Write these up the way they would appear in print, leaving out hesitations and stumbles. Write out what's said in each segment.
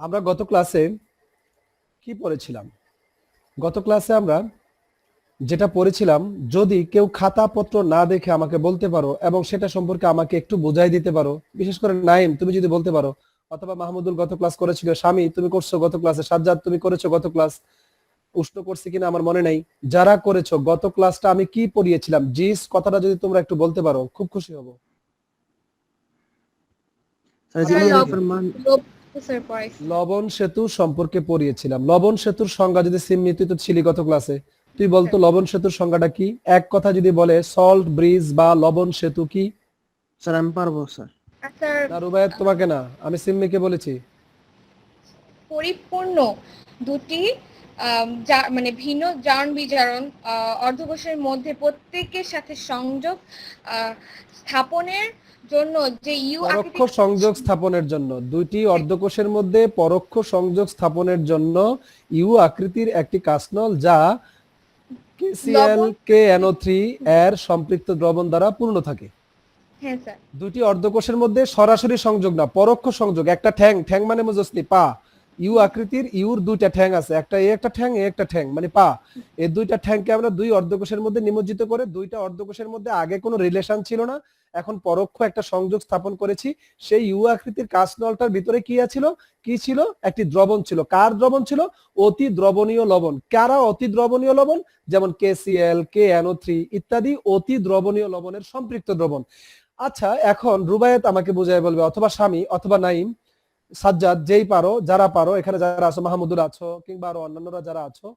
আমরা গত ক্লাসে কি পড়েছিলাম? গত ক্লাসে আমরা যেটা পড়েছিলাম, যদি কেউ খাতাপত্র না দেখে আমাকে বলতে পারো এবং সেটা সম্পর্কে আমাকে একটু বোঝাই দিতে পারো, বিশেষ করে নাইম তুমি যদি বলতে পারো, অথবা মাহমুদুল গত ক্লাস করেছিল, স্বামী তুমি করছো গত ক্লাসে, সাজ্জাদ তুমি করেছো গত ক্লাস, উষ্ণ করছি কিনা আমার মনে নাই। যারা করেছো গত ক্লাসটা আমি কি পড়িয়েছিলাম, জিস কথাটা যদি তোমরা একটু বলতে পারো খুব খুশি হব। আমরা লবণ সেতু সম্পর্কে পড়িয়েছিলাম। লবণ সেতুর সংজ্ঞা যদি সিম্মি, তুই তো ছিলি গত ক্লাসে, তুই বলতো লবণ সেতুর সংজ্ঞাটা কি? এক কথা যদি বলে সল্ট ব্রিজ বা লবণ সেতু কি? স্যার আমি পারবো স্যার। না রুবায়েত তোমাকে না, আমি সিম্মিকে বলেছি। পরিপূর্ণ দুটি মানে ভিন্ন জারণ বিজারণ অর্ধকোষের মধ্যে প্রত্যেকের সাথে সংযোগ স্থাপনের জন্য যে ইউ পরোক্ষ সংযোগ স্থাপনের জন্য, দুইটি অর্ধকোষের মধ্যে পরোক্ষ সংযোগ স্থাপনের জন্য ইউ আকৃতির একটি কাস্নল যা KCl KNO3 এর সম্পৃক্ত দ্রবণ দ্বারা পূর্ণ থাকে। হ্যাঁ স্যার। দুটি অর্ধকোষের মধ্যে সরাসরি সংযোগ না, পরোক্ষ সংযোগ। একটা ঠ্যাং, ঠ্যাং মানে বুঝছনি পা, ইউ আকৃতির, ইউর দুইটা ঠ্যাং আছে, একটা এ একটা ঠ্যাং, এ একটা ঠ্যাং মানে পা। এই দুইটা ঠ্যাংকে আমরা দুই অর্ধকোষের মধ্যে নিমজ্জিত করে, দুইটা অর্ধকোষের মধ্যে আগে কোনো রিলেশন ছিল না, এখন পরোক্ষ একটা সংযোগ স্থাপন করেছি। সেই ইউ আকৃতির কাঁচনলটার ভিতরে কি ছিল? কি ছিল? একটি দ্রবণ ছিল। কার দ্রবণ ছিল? অতি দ্রবণীয় লবণ। কারা অতি দ্রবণীয় লবণ? যেমন KCl KNO3 ইত্যাদি অতি দ্রবণীয় লবণের সম্পৃক্ত দ্রবণ। আচ্ছা, এখন রুবায়েত আমাকে বুঝায় বলবে, অথবা স্বামী, অথবা নাইম, সাজ্জাদ, যেই পারো, যারা পারো, এখানে যারা আছো, মাহমুদুল আছো কিংবা আরো অন্যান্যরা যারা আছো,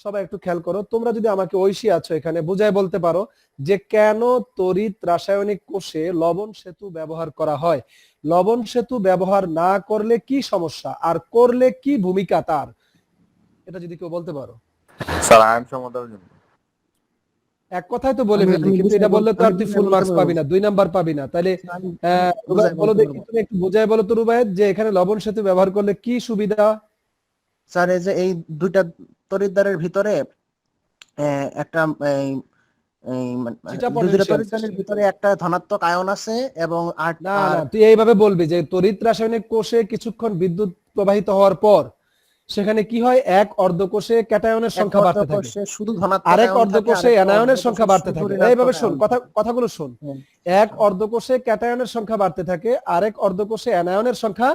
সবাই একটু খেয়াল করো। তোমরা যদি আমাকে ঐশী আছো এখানে, বুঝায় বলতে পারো যে কেন তড়িৎ রাসায়নিক কোষে লবণ সেতু ব্যবহার করা হয়। লবণ সেতু ব্যবহার না করলে কি সমস্যা, আর করলে কি ভূমিকা তার, এটা যদি কেউ বলতে পারো। স্যার আয়ন সমতার জন্য। এক কথাই তো বলে ফেললি, কিন্তু এটা বললে তো আর তুই ফুল মার্কস পাবি না, 2 নাম্বার পাবি না। তাহলে বলো দেখি, তুমি একটু বোঝায় বলো তো রুবায়েত, যে এখানে লবণ সেতু ব্যবহার করলে কি সুবিধা। স্যার এই যে এই দুইটা তড়িৎদ্বারের ভিতরে একটা দুইটা তড়িৎদ্বারের ভিতরে একটা ধনাত্মক আয়ন আছে এবং না না, তুই এইভাবে বলবি যে তড়িৎ রাসায়নিক কোষে কিছুক্ষণ বিদ্যুৎ প্রবাহিত হওয়ার পর সেখানে কি হয়, এক অর্ধকোষে ক্যাটায়নের সংখ্যা বাড়তে থাকে, শুধু ধনাত্মক, আরেক অর্ধকোষে অ্যানায়নের সংখ্যা বাড়তে থাকে। এইভাবে শোন, কথাগুলো শোন। এক অর্ধকোষে ক্যাটায়নের সংখ্যা বাড়তে থাকে, আরেক অর্ধকোষে অ্যানায়নের সংখ্যা,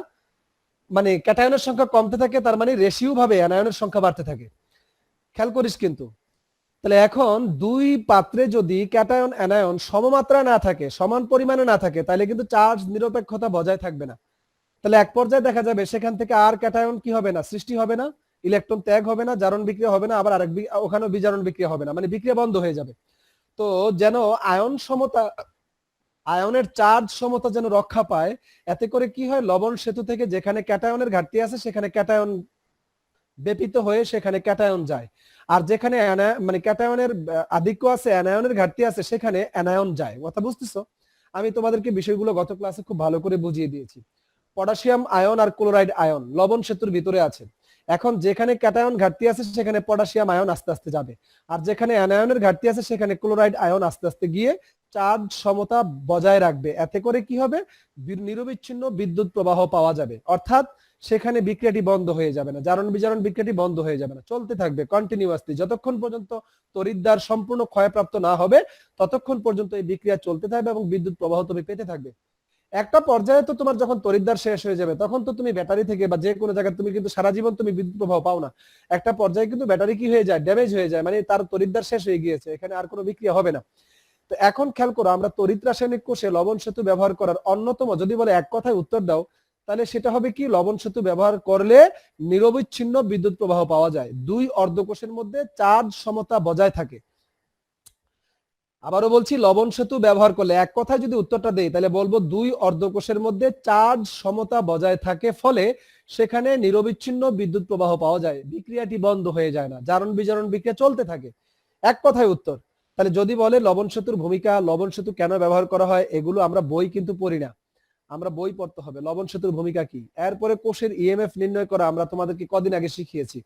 মানে ক্যাটায়নের সংখ্যা কমতে থাকে, তার মানে রেশিও ভাবে অ্যানায়নের সংখ্যা বাড়তে থাকে। খেয়াল করিস কিন্তু। তাহলে এখন দুই পাত্রে যদি ক্যাটায়ন অ্যানায়ন সমমাত্রা না থাকে, সমান পরিমাণে না থাকে, তাহলে কিন্তু চার্জ নিরপেক্ষতা বজায় থাকবে না। তাহলে এক পর্যায়ে দেখা যাবে সেখান থেকে আর ক্যাটায়ন কি হবে না, সৃষ্টি হবে না, ইলেকট্রন ত্যাগ হবে না, জারণ বিক্রিয়া হবে না, আবার আরেক ওখানেও বিজারণ বিক্রিয়া হবে না, মানে বিক্রিয়া বন্ধ হয়ে যাবে। তো যেন আয়ন সমতা, আয়নের চার্জ সমতা যেন রক্ষা পায়, এতে করে কি হয়, লবণ সেতু থেকে যেখানে ক্যাটায়নের ঘাটতি আছে সেখানে ক্যাটায়ন বেপিত হয়ে সেখানে ক্যাটায়ন যায়, আর যেখানে মানে ক্যাটায়নের আধিক্য আছে, অ্যানায়নের ঘাটতি আছে, সেখানে অ্যানায়ন যায়। কথা বুঝতেছো? আমি তোমাদেরকে বিষয়গুলো গত ক্লাসে খুব ভালো করে বুঝিয়ে দিয়েছি। পটাশিয়াম আয়ন আর ক্লোরাইড আয়ন লবণ সেতুর ভিতরে আছে। এখন যেখানে ক্যাটায়ন ঘাটতি আছে সেখানে পটাশিয়াম আয়ন আস্তে আস্তে যাবে, আর যেখানে অ্যানায়নের ঘাটতি আছে সেখানে ক্লোরাইড আয়ন আস্তে আস্তে গিয়ে চার্জ সমতা বজায় রাখবে। এতে করে কি হবে, নিরবিচ্ছিন্ন বিদ্যুৎ প্রবাহ পাওয়া যাবে, অর্থাৎ সেখানে বিক্রিয়াটি বন্ধ হয়ে যাবে না, জারণ বিজারণ বিক্রিয়াটি বন্ধ হয়ে যাবে না, চলতে থাকবে কন্টিনিউয়াসলি। যতক্ষণ পর্যন্ত তড়িৎদ্বার সম্পূর্ণ ক্ষয়প্রাপ্ত না হবে ততক্ষণ পর্যন্ত এই বিক্রিয়া চলতে থাকবে এবং বিদ্যুৎ প্রবাহ তুমি পেতে থাকবে। একটা পর্যায়ে তো তোমার যখন তড়িৎদ্বার শেষ হয়ে যাবে, তখন তো তুমি ব্যাটারি থেকে বা যে কোনো জায়গায় তুমি কিন্তু সারা জীবন তুমি বিদ্যুৎ প্রবাহ পাও না। একটা পর্যায়ে কিন্তু ব্যাটারি কি হয়ে যায়, ড্যামেজ হয়ে যায়, মানে তার তড়িৎদ্বার শেষ হয়ে গিয়েছে, এখানে আর কোনো বিক্রিয়া হবে না। তো এখন খেয়াল করো, আমরা তড়িৎ রাসায়নিক কোষে লবণ সেতু ব্যবহার করার অন্যতম, যদি বলে এক কথায় উত্তর দাও, তাহলে সেটা হবে কি, লবণ সেতু ব্যবহার করলে নিরবিচ্ছিন্ন বিদ্যুৎ প্রবাহ পাওয়া যায়, দুই অর্ধকোষের মধ্যে চার্জ সমতা বজায় থাকে। আবারও বলছি, লবণ সেতু ব্যবহার করলে, এক কথায় যদি উত্তরটা দেই তাহলে বলবো দুই অর্ধকোষের মধ্যে চার্জ সমতা বজায় থাকে, ফলে সেখানে নিরবিচ্ছিন্ন বিদ্যুৎ প্রবাহ পাওয়া যায়, বিক্রিয়াটি বন্ধ হয়ে যায় না, জারণ বিজারণ বিক্রিয়া চলতে থাকে। এক কথায় উত্তর। তাহলে যদি বলে লবণ সেতুর ভূমিকা, লবণ সেতু কেন ব্যবহার করা হয়, এগুলো আমরা বই কিন্তু পড়ি না, আমরা বই পড়তে হবে লবণ সেতুর ভূমিকা কি। এরপরে কোষের ইএমএফ নির্ণয় করা আমরা তোমাদেরকে কদিন আগে শিখিয়েছি।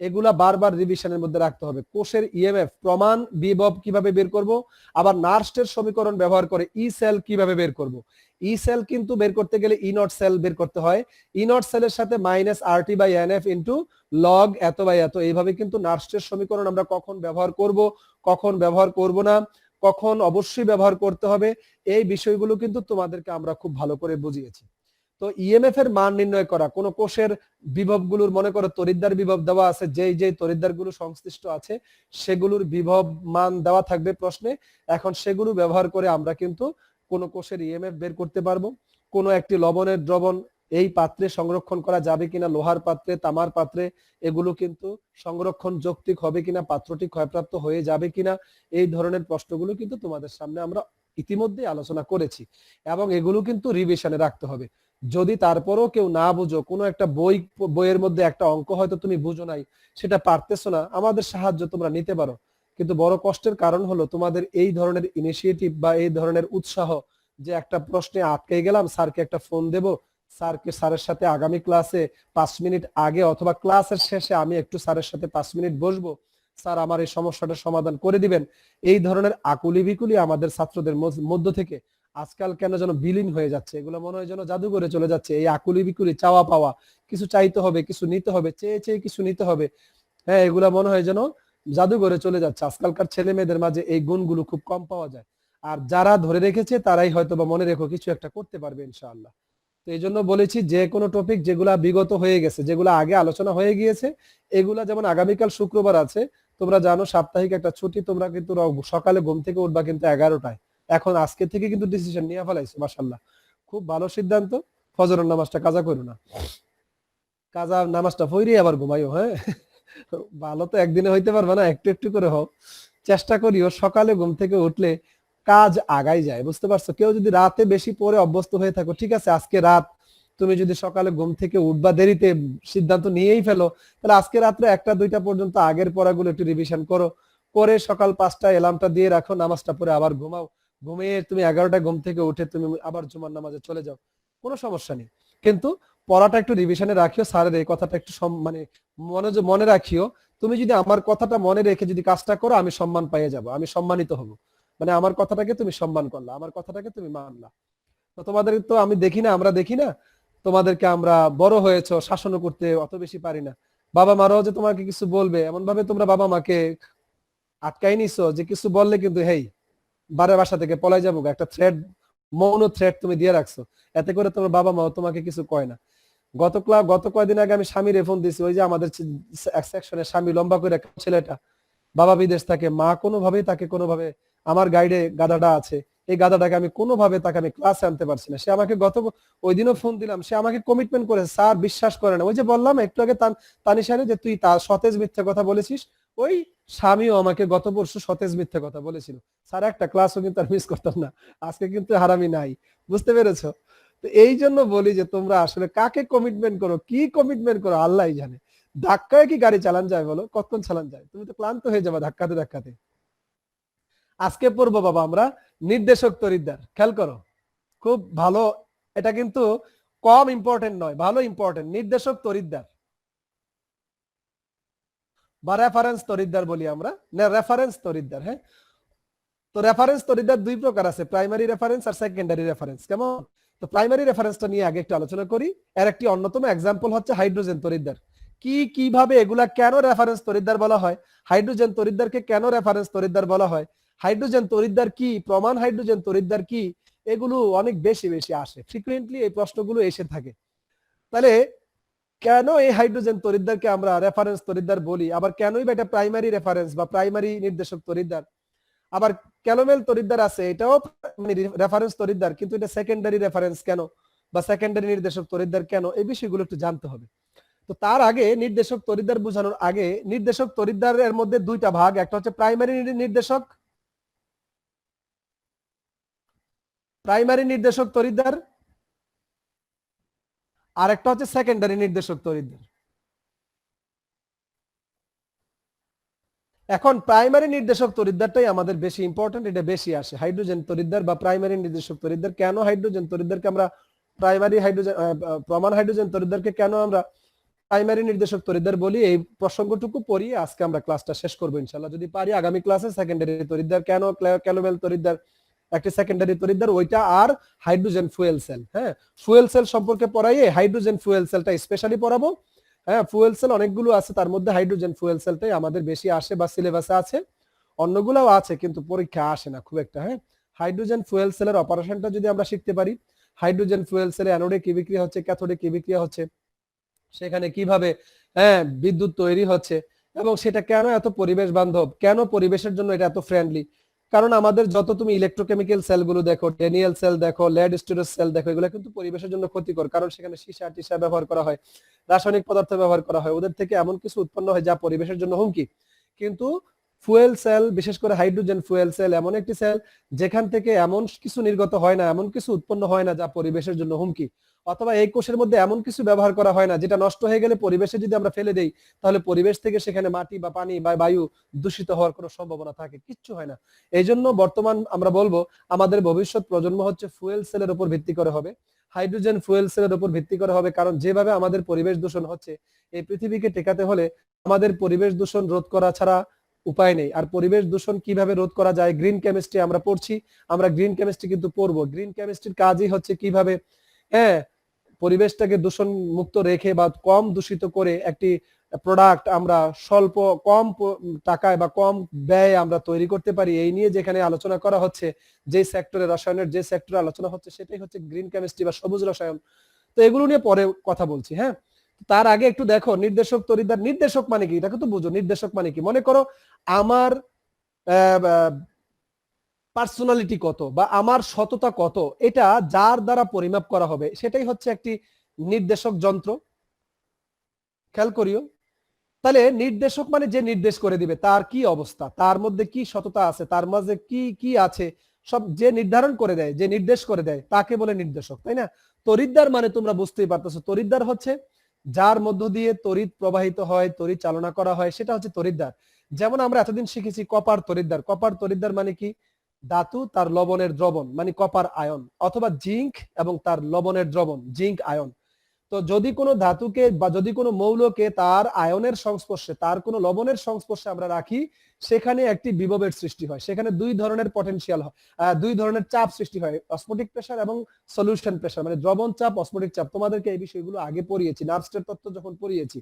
এগুলা বারবার রিভিশনের মধ্যে রাখতে হবে। কোষের ইএমএফ প্রমাণ বিভব কিভাবে বের করব, আবার নার্স্টের সমীকরণ ব্যবহার করে ই সেল কিভাবে বের করব। ই সেল কিন্তু বের করতে গেলে ই নট সেল বের করতে হয়। ই নট সেলের সাথে minus RT by NF into log এত বাই এত, এইভাবে কিন্তু নার্স্টের সমীকরণ আমরা কখন ব্যবহার করব, কখন ব্যবহার করব না, কখন অবশ্যই ব্যবহার করতে হবে, এই বিষয়গুলো কিন্তু তোমাদেরকে আমরা খুব ভালো করে বুঝিয়েছি। তো ইএমএফ এর মান নির্ণয় করা, কোন কোষের বিভবগুলোর মনে করো তড়িৎদ্বার বিভব দেওয়া আছে, যেই তড়িৎদ্বারগুলো সংশ্লিষ্ট আছে সেগুলোর বিভব মান দেওয়া থাকবে প্রশ্নে। এখন সেগুলো ব্যবহার করে আমরা কিন্তু কোন কোষের ইএমএফ বের করতে পারবো। কোন একটি লবণের দ্রবণ এই পাত্রে সংরক্ষণ করা যাবে কিনা, লোহার পাত্রে, তামার পাত্রে, এগুলো কিন্তু সংরক্ষণ যৌক্তিক হবে কিনা, পাত্রটি ক্ষয়প্রাপ্ত হয়ে যাবে কিনা, এই ধরনের প্রশ্নগুলো কিন্তু তোমাদের সামনে আমরা ইতিমধ্যে আলোচনা করেছি এবং এগুলো কিন্তু রিভিশনে রাখতে হবে। যদি তারপরও কেউ না বুঝো, কোনো একটা বইয়ের মধ্যে একটা অঙ্ক হয়তো তুমি বুঝো নাই, সেটা পারতেছো না, আমাদের সাহায্য তোমরা নিতে পারো। কিন্তু বড় কষ্টের কারণ হলো তোমাদের এই ধরনের ইনিশিয়েটিভ বা এই ধরনের উৎসাহ, যে একটা প্রশ্নে আটকে গেলাম, স্যারকে একটা ফোন দেব, স্যারের সাথে আগামী ক্লাসে 5 মিনিট আগে অথবা ক্লাসের শেষে আমি একটু স্যারের সাথে 5 মিনিট বসবো, স্যার আমার এই সমস্যাটা সমাধান করে দিবেন, এই ধরনের আকুলি বিকুলি আমাদের ছাত্রদের মধ্য থেকে আজকাল কেন যেন বিলীন হয়ে যাচ্ছে। এগুলো মনে হয় যেন জাদুঘরে চলে যাচ্ছে। এই আকুলি বিকুলি, চাওয়া পাওয়া, কিছু চাইতে হবে, কিছু নিতে হবে, চেয়ে চেয়ে কিছু নিতে হবে, হ্যাঁ, এগুলা মনে হয় যেন জাদুঘরে চলে যাচ্ছে। আজকালকার ছেলে মেয়েদের মাঝে এই গুণগুলো খুব কম পাওয়া যায়। আর যারা ধরে রেখেছে তারাই হয়তো বা মনে রেখো কিছু একটা করতে পারবে ইনশাআল্লাহ। তো এই জন্য বলেছি, যে কোনো টপিক যেগুলা বিগত হয়ে গেছে, যেগুলা আগে আলোচনা হয়ে গিয়েছে, এগুলা যেমন আগামীকাল শুক্রবার আছে, তোমরা জানো সাপ্তাহিক একটা ছুটি, তোমরা কিন্তু সকালে ঘুম থেকে উঠবা কিন্তু 11টায়। এখন আজকে থেকে কিন্তু ডিসিশন নিয়ে ফেলাইছো, মাশাআল্লাহ, খুব ভালো সিদ্ধান্ত। ফজরের নামাজটা কাজা করো না, কাজা নামাজটা পড়ে আবার ঘুমাইও, হ্যাঁ। ভালো তো একদিনে হইতে পারবে না, একটু একটু করে হোক চেষ্টা করিও। সকালে ঘুম থেকে উঠলে কাজ আগাই যায়, বুঝতে পারছো? কেউ যদি রাতে বেশি পড়ে অভ্যস্ত হয়ে থাকো, ঠিক আছে, আজকে রাত তুমি যদি সকালে ঘুম থেকে উঠবা দেরিতে সিদ্ধান্ত নিয়েই ফেলো, তাহলে আজকে রাত্রে 1টা 2টা পর্যন্ত আগের পড়াগুলো একটু রিভিশন করো, করে সকাল 5টায় অ্যালার্মটা দিয়ে রাখো, নামাজটা পড়ে আবার ঘুমাও, ঘুমিয়ে তুমি 11টায় ঘুম থেকে উঠে তুমি আবার জুমার নামাজে চলে যাও, কোনো সমস্যা নেই। কিন্তু পড়াটা একটু রিভিশনে রাখিও, স্যারের এই কথাটা একটু মানে মনে রাখিও। তুমি যদি আমার কথাটা মনে রেখে যদি কাজটা করো, আমি সম্মান পেয়ে যাব, আমি সম্মানিত হব। মানে আমার কথাটাকে তুমি সম্মান করলা, আমার কথাটাকে তুমি মানলা। তো তোমাদের তো আমি দেখি না, আমরা দেখি না তোমাদেরকে, আমরা বড় হয়েছো, শাসনও করতে অত বেশি পারি না। বাবা মারাও যে তোমাকে কিছু বলবে এমন ভাবে তোমরা বাবা মাকে আটকাই নিছো যে কিছু বললে কিন্তু হেই বারে বাসা থেকে পলাই যাবো, একটা থ্রেড, মৌন থ্রেড তুমি দিয়ে রাখছো, এতে করে তোমার বাবা মাও তোমাকে কিছু কয় না। গত কয়দিন আগে আমি স্বামীর ফোন দিছি, ওই যে আমাদের সেকশনের স্বামী, লম্বা করে ছেলেটা, বাবা বিদেশ থাকে, মা কোনোভাবেই তাকে কোনোভাবে, আমার গাইডে গাদাটা আছে, এই গাদাটাকে আমি কোনোভাবে তাকে আমি ক্লাসে আনতে পারছি না। সে আমাকে ওই দিনও ফোন দিলাম, সে আমাকে কমিটমেন্ট করে, স্যার বিশ্বাস করে না, ওই যে বললাম একটু আগে তানিশারে যে তুই তার সতেজ মিথ্যা কথা বলেছিস, ওই স্বামীও আমাকে গত পরশু সতেজ মিথ্যা কথা বলেছিল। স্যার একটা ক্লাসও কিন্তু আর মিস করতাম না, আজকে কিন্তু হারামি নাই, বুঝতে পেরেছো? তো এই জন্য বলি যে তোমরা আসলে কাকে কমিটমেন্ট করো, কি কমিটমেন্ট করো আল্লাহই জানে। ধাক্কায় কি গাড়ি চালান যায় বলো? কতক্ষণ চালান যায়? তুমি তো ক্লান্ত হয়ে যাবে ধাক্কাতে ধাক্কাতে। আজকে পড়বো বাবা আমরা নির্দেশক তড়িৎদ্বার, খেয়াল করো খুব ভালো, এটা কিন্তু কম ইম্পর্টেন্ট নয়, ভালো ইম্পর্টেন্ট। নির্দেশক তড়িৎদ্বার বা রেফারেন্স তড়িৎদ্বার বলি আমরা, না রেফারেন্স তড়িৎদ্বার, হ্যাঁ। তো রেফারেন্স তড়িৎদ্বার দুই প্রকার আছে, প্রাইমারি রেফারেন্স আর সেকেন্ডারি রেফারেন্স। কেমন? তো প্রাইমারি রেফারেন্সটা নিয়ে আগে একটু আলোচনা করি। এর একটি অন্যতম এক্সাম্পল হচ্ছে হাইড্রোজেন তড়িৎদ্বার। কিভাবে এগুলা কেন রেফারেন্স তড়িৎদ্বার বলা হয়, হাইড্রোজেন তড়িৎদ্বারকে কেন রেফারেন্স তড়িৎদ্বার বলা হয়, হাইড্রোজেন তড়িৎদ্বার কি, প্রমাণ হাইড্রোজেন তড়িৎদ্বার কি, এগুলো অনেক বেশি আসে, ফ্রিকুয়েন্টলি এই প্রশ্নগুলো এসে থাকে। তাহলে কেন এই হাইড্রোজেন তড়িৎদ্বারকে আমরা রেফারেন্স তড়িৎদ্বার বলি, আবার কেনই বা এটা প্রাইমারি রেফারেন্স বা প্রাইমারি নির্দেশক তড়িৎদ্বার, আবার ক্যালোমেল তড়িৎদ্বার আছে, এটাও রেফারেন্স তড়িৎদ্বার, কিন্তু এটা সেকেন্ডারি রেফারেন্স কেন বা সেকেন্ডারি নির্দেশক তড়িৎদ্বার কেন, এই বিষয়গুলো একটু জানতে হবে। তো তার আগে নির্দেশক তড়িৎদ্বার বোঝানোর আগে, নির্দেশক তড়িৎদ্বারের মধ্যে দুইটা ভাগ, একটা হচ্ছে প্রাইমারি নির্দেশক, তড়িৎদ্বার, আর একটা হচ্ছে সেকেন্ডারি নির্দেশক তড়িৎদ্বার। এখন প্রাইমারি নির্দেশক তড়িৎদ্বারটাই আমাদের বেশি ইম্পর্টেন্ট, এটা বেশি আসে, হাইড্রোজেন তড়িৎদ্বার বা প্রাইমারি নির্দেশক তড়িৎদ্বার। কেন হাইড্রোজেন তড়িৎদ্বারকে আমরা প্রাইমারি হাইড্রোজেন, প্রমাণ হাইড্রোজেন তড়িৎদ্বারকে কেন আমরা প্রাইমারি নির্দেশক তড়িৎদ্বার বলি, এই প্রসঙ্গটুকু পড়ি আজকে আমরা ক্লাসটা শেষ করবো ইনশাআল্লাহ। যদি পারি আগামী ক্লাসে সেকেন্ডারি তড়িৎদ্বার কেন, ক্যালোমেল তড়িৎদ্বার একটি সেকেন্ডারি তড়িৎদ্বার, ওইটা আর হাইড্রোজেন ফুয়েল সেল, হ্যাঁ ফুয়েল সেল সম্পর্কে পড়াইয়ে হাইড্রোজেন ফুয়েল সেলটা স্পেশালি পড়াবো। হ্যাঁ ফুয়েল সেল অনেকগুলো আছে, তার মধ্যে হাইড্রোজেন ফুয়েল সেলটাই আমাদের বেশি আসে বা সিলেবাসে আছে, অন্যগুলোও আছে কিন্তু পরীক্ষা আসে না খুব একটা। হ্যাঁ হাইড্রোজেন ফুয়েল সেলের অপারেশনটা যদি আমরা শিখতে পারি, হাইড্রোজেন ফুয়েল সেলে অ্যানোডে কি বিক্রিয়া হচ্ছে, ক্যাথোডে কি বিক্রিয়া হচ্ছে, সেখানে কিভাবে বিদ্যুৎ তৈরি হচ্ছে এবং সেটা কেন এত পরিবেশ বান্ধব, কেন পরিবেশের জন্য এটা এত ফ্রেন্ডলি। কারণ আমাদের যত তুমি ইলেকট্রোকেমিক্যাল সেলগুলো দেখো, ডেনিয়েল সেল দেখো, লেড স্টোরেজ সেল দেখো, এগুলো কিন্তু পরিবেশের জন্য ক্ষতিকর, কারণ সেখানে সীসা টিসা ব্যবহার করা হয়, রাসায়নিক পদার্থ ব্যবহার করা হয়, ওদের থেকে এমন কিছু উৎপন্ন হয় যা পরিবেশের জন্য হুমকি। কিন্তু ফুয়েল সেল, বিশেষ করে হাইড্রোজেন ফুয়েল সেল এমন একটি সেল যেখান থেকে এমন কিছু নির্গত হয় না, এমন কিছু উৎপন্ন হয় না যা পরিবেশের জন্য হুমকি, অথবা এই কোষের মধ্যে এমন কিছু ব্যবহার করা হয় না যেটা নষ্ট হয়ে গেলে পরিবেশে যদি আমরা ফেলে দেই তাহলে পরিবেশ থেকে সেখানে মাটি বা পানি বা বায়ু দূষিত হওয়ার কোনো সম্ভাবনা থাকে, কিচ্ছু হয় না। এই জন্য বর্তমান আমরা বলবো আমাদের ভবিষ্যৎ প্রজন্ম হচ্ছে ফুয়েল সেলের উপর ভিত্তি করে হবে, হাইড্রোজেন ফুয়েল সেলের উপর ভিত্তি করে হবে। কারণ যেভাবে আমাদের পরিবেশ দূষণ হচ্ছে, এই পৃথিবীকে টেকাতে হলে আমাদের পরিবেশ দূষণ রোধ করা ছাড়া উপায় নেই। আর পরিবেশ দূষণ কিভাবে রোধ করা যায়, গ্রিন কেমিস্ট্রি আমরা পড়ছি, আমরা গ্রিন কেমিস্ট্রি কিন্তু পড়বো। গ্রিন কেমিস্ট্রির কাজই হচ্ছে কিভাবে পরিবেশটাকে দূষণ মুক্ত রেখে বা কম দূষিত করে একটি প্রোডাক্ট আমরা স্বল্প কম টাকায় বা কম ব্যয়ে আমরা তৈরি করতে পারি, এই নিয়ে যেখানে আলোচনা করা হচ্ছে, যে সেক্টরে রসায়নের যে সেক্টরে আলোচনা হচ্ছে সেটাই হচ্ছে গ্রিন কেমিস্ট্রি বা সবুজ রসায়ন। তো এগুলো নিয়ে পরে কথা বলছি। হ্যাঁ তার আগে একটু দেখো নির্দেশক তড়িৎদ্বার, নির্দেশক মানে কি এটা কিন্তু বুঝো। নির্দেশক মানে কি, মনে করো আমার পার্সোনালিটি কত বা আমার সততা কত, এটা যার দ্বারা পরিমাপ করা হবে সেটাই হচ্ছে একটি নির্দেশক যন্ত্র। খেয়াল করিও, তাহলে নির্দেশক মানে যে নির্দেশ করে দিবে তার কি অবস্থা, তার মধ্যে কি সততা আছে, তার মাঝে কি কি আছে, সব যে নির্ধারণ করে দেয়, যে নির্দেশ করে দেয় তাকে বলে নির্দেশক, তাই না? তড়িৎদ্বার মানে তোমরা বুঝতেই পারতেছো, তড়িৎদ্বার হচ্ছে যার মধ্য দিয়ে তড়িৎ প্রবাহিত হয়, তড়িৎ চালনা করা হয়, সেটা হচ্ছে তড়িৎদ্বার। যেমন আমরা এতদিন শিখেছি কপার তড়িৎদ্বার। কপার তড়িৎদ্বার মানে কি, ধাতু তার লবণের দ্রবণ মানে কপার আয়ন, অথবা জিঙ্ক এবং তার লবণের দ্রবণ জিঙ্ক আয়ন। তো যদি কোনো ধাতুকে বা যদি কোনো মৌলকে তার আয়নের সংস্পর্শে, তার কোনো লবণের সংস্পর্শে আমরা রাখি, সেখানে একটি বিভবের সৃষ্টি হয়, সেখানে দুই ধরনের পটেনশিয়াল হয়, দুই ধরনের চাপ সৃষ্টি হয়, অসমোটিক প্রেসার এবং সলিউশন প্রেসার, মানে দ্রবণ চাপ, অসমোটিক চাপ। তোমাদেরকে এই বিষয়গুলো আগে পড়িয়েছি, নার্ভসের তত্ত্ব যখন পড়িয়েছি।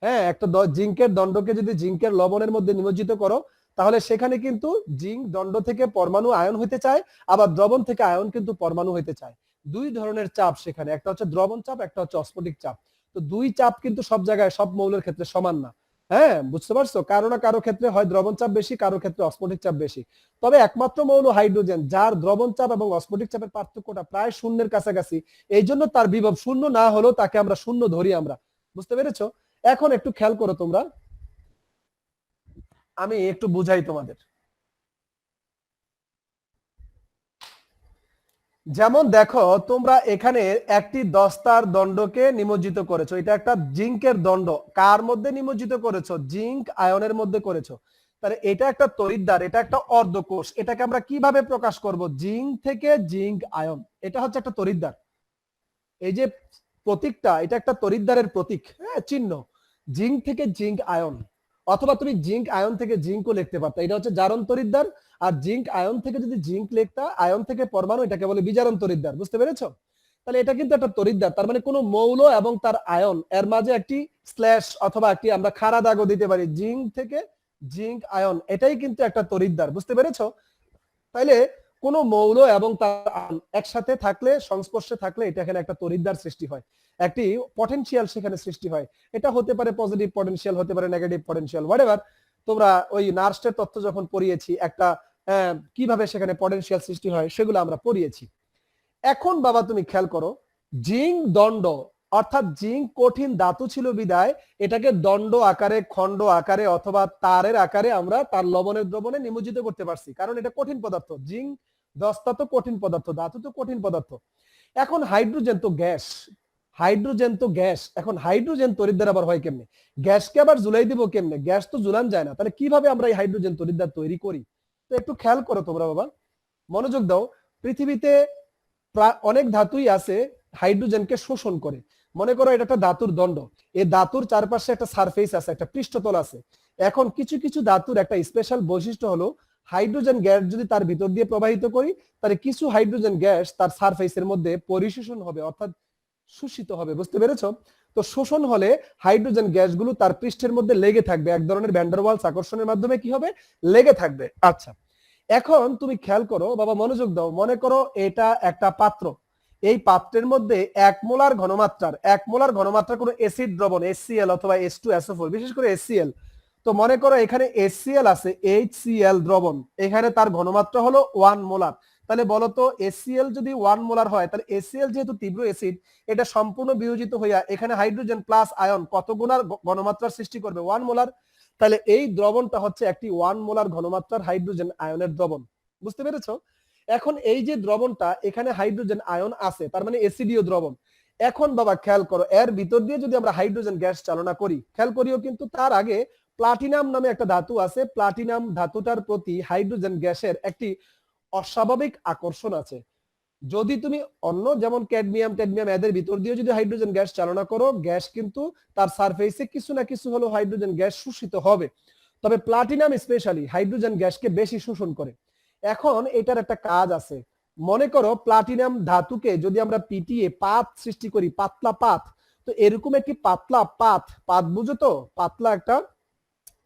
হ্যাঁ একটা জিঙ্কের দণ্ডকে যদি জিঙ্কের লবণের মধ্যে নিমজ্জিত করো, তাহলে সেখানে কিন্তু জিঙ্ক দণ্ড থেকে পরমাণু আয়ন হইতে চায়, আবার দ্রবণ থেকে আয়ন কিন্তু পরমাণু হইতে চায়। দুই ধরনের চাপ সেখানে, একটা হচ্ছে দ্রবণ চাপ, একটা হচ্ছে অসমোটিক চাপ। তো দুই চাপ কিন্তু সব জায়গায় সব মৌলের ক্ষেত্রে সমান না। হ্যাঁ বুঝতে পারছো, কারো না কারো ক্ষেত্রে হয় দ্রবণ চাপ বেশি, কারো ক্ষেত্রে অসমোটিক চাপ বেশি। তবে একমাত্র মৌল হাইড্রোজেন যার দ্রবণ চাপ এবং অসমোটিক চাপের পার্থক্যটা প্রায় শূন্যের কাছাকাছি, এই জন্য তার বিভব শূন্য না হলেও তাকে আমরা শূন্য ধরি আমরা। বুঝতে পেরেছো? এখন একটু খেয়াল করো তোমরা, আমি একটু বুঝাই তোমাদের। যেমন দেখো তোমরা এখানে একটি দস্তার দণ্ডকে নিমজ্জিত করেছো, এটা একটা জিঙ্কের দণ্ড, কার মধ্যে নিমজ্জিত করেছো, জিঙ্ক আয়নের মধ্যে করেছো। তাহলে এটা একটা তড়িৎদ্বার, এটা একটা অর্ধকোষ, এটাকে আমরা কিভাবে প্রকাশ করব, জিঙ্ক থেকে জিঙ্ক আয়ন, এটা হচ্ছে একটা তড়িৎদ্বার। এই যে প্রতীকটা, এটা একটা তড়িৎদ্বারের প্রতীক, হ্যাঁ চিহ্ন, জিঙ্ক থেকে জিঙ্ক আয়ন, অথবা তুমি জিঙ্ক আয়ন থেকে জিঙ্কও লিখতে পারতা, এটা হচ্ছে জারণ তড়িৎদ্বার। আর জিঙ্ক আয়ন থেকে যদি জিঙ্ক লিখতা, আয়ন থেকে পরমাণু, এটাকে বলে বিজারণ তড়িৎদ্বার। বুঝতে পেরেছো? তাহলে এটা কিন্তু একটা তড়িৎদ্বার, তার মানে কোনো মৌল এবং তার আয়ন এর মাঝে একটি স্ল্যাশ অথবা একটি আমরা খাড়া দাগও দিতে পারি, জিঙ্ক থেকে জিঙ্ক আয়ন, এটাই কিন্তু একটা তড়িৎদ্বার। বুঝতে পেরেছো? তাইলে কোন মৌল এবং তার আয়ন একসাথে থাকলে, সংস্পর্শে থাকলে, এটা এখানে একটা তড়িৎদ্বার সৃষ্টি হয়, একটি পটেনশিয়াল সেখানে সৃষ্টি হয়। এটা হতে পারে পজিটিভ পটেনশিয়াল, হতে পারে নেগেটিভ পটেনশিয়াল, হোয়াটএভার। তোমরা ওই নার্সের তত্ত্ব যখন পড়িয়েছি, একটা কিভাবে সেখানে পটেনশিয়াল সৃষ্টি হয় সেগুলো আমরা পড়িয়েছি। এখন বাবা তুমি খেয়াল করো, জিঙ্ক দণ্ড, অর্থাৎ জিঙ্ক কঠিন ধাতু ছিল বিদায় এটাকে দণ্ড আকারে, খণ্ড আকারে অথবা তারের আকারে আমরা তার লবণের দ্রবণে নিমজ্জিত করতে পারছি, কারণ এটা কঠিন পদার্থ। জিঙ্ক দস্তা তো কঠিন পদার্থ, ধাতু তো কঠিন পদার্থ। এখন হাইড্রোজেন তো গ্যাস, হাইড্রোজেন তো গ্যাস, এখন হাইড্রোজেন তড়িৎদ্বার আবার হয় কেমনে, গ্যাসকে আবার ঝুলাই দিব কেমনে, গ্যাস তো ঝুলান যায় না, তাহলে কিভাবে আমরা এই হাইড্রোজেন তড়িৎদ্বার তৈরি করি? তো একটু খেয়াল করো তোমরা বাবা, মনোযোগ দাও। পৃথিবীতে অনেক ধাতুই আছে হাইড্রোজেনকে শোষণ করে, মনে করো এটা একটা ধাতুর দণ্ড, এই ধাতুর চারপাশে একটা সারফেস আছে, একটা পৃষ্ঠতল আছে। এখন কিছু কিছু ধাতুর একটা স্পেশাল বৈশিষ্ট্য হলো হাইড্রোজেন গ্যাস যদি তার ভিতর দিয়ে প্রবাহিত করি, তাহলে কিছু হাইড্রোজেন গ্যাস তার সারফেসের মধ্যে পরিশোষণ হবে, অর্থাৎ শোষিত হবে। বুঝতে পেরেছো? তো শোষণ হলে হাইড্রোজেন গ্যাসগুলো তার পৃষ্ঠের মধ্যে লেগে থাকবে, এক ধরনের ভ্যান ডার ওয়ালস আকর্ষণের মাধ্যমে কি হবে, লেগে থাকবে। আচ্ছা, এখন তুমি খেয়াল করো বাবা, মনোযোগ দাও। মনে করো এটা একটা পাত্র, এই পাত্রের মধ্যে 1 মোলার ঘনমাত্রা কোনো অ্যাসিড দ্রবণ HCl অথবা H2SO4, বিশেষ করে HCl। তো মনে করো এখানে HCl আছে, HCl দ্রবণ, এখানে তার ঘনমাত্রা হলো 1 মোলার। তাহলে বলো তো HCl যদি 1 মোলার হয়, তাহলে HCl যেহেতু তীব্র অ্যাসিড, এটা সম্পূর্ণ বিয়োজিত হইয়া এখানে হাইড্রোজেন প্লাস আয়ন কত গুণার ঘনমাত্রার সৃষ্টি করবে, 1 মোলার। তাহলে এই দ্রবণটা হচ্ছে একটি 1 মোলার ঘনমাত্রার হাইড্রোজেন আয়নের দ্রবণ। বুঝতে পেরেছো? এখন এই যে দ্রবণটা, এখানে হাইড্রোজেন আয়ন আছে, তার মানে অ্যাসিডীয় দ্রবণ। এখন বাবা খেয়াল করো, এর ভিতর দিয়ে যদি আমরা হাইড্রোজেন গ্যাস চালনা করি, খেয়াল করিও কিন্তু তার আগে প্লাটিনাম নামে একটা ধাতু আছে, প্লাটিনাম ধাতুটার প্রতি হাইড্রোজেন গ্যাসের একটি অস্বাভাবিক আকর্ষণ আছে। যদি তুমি অন্য যেমন ক্যাডমিয়াম টেডমিয়াম এদের ভিতর দিয়ে যদি হাইড্রোজেন গ্যাস চালনা করো, গ্যাস কিন্তু তার সারফেসে কিছু না কিছু হলো হাইড্রোজেন গ্যাস শোষিত হবে। তবে প্লাটিনাম স্পেশালি হাইড্রোজেন গ্যাসকে বেশি শোষণ করে। এখন এটার একটা কাজ আছে। মনে করো প্লাটিনাম ধাতুকে যদি আমরা পিটিয়ে পাত সৃষ্টি করি, পাতলা পাত, তো এরকম একটি পাতলা পাত বুঝো তো, পাতলা একটা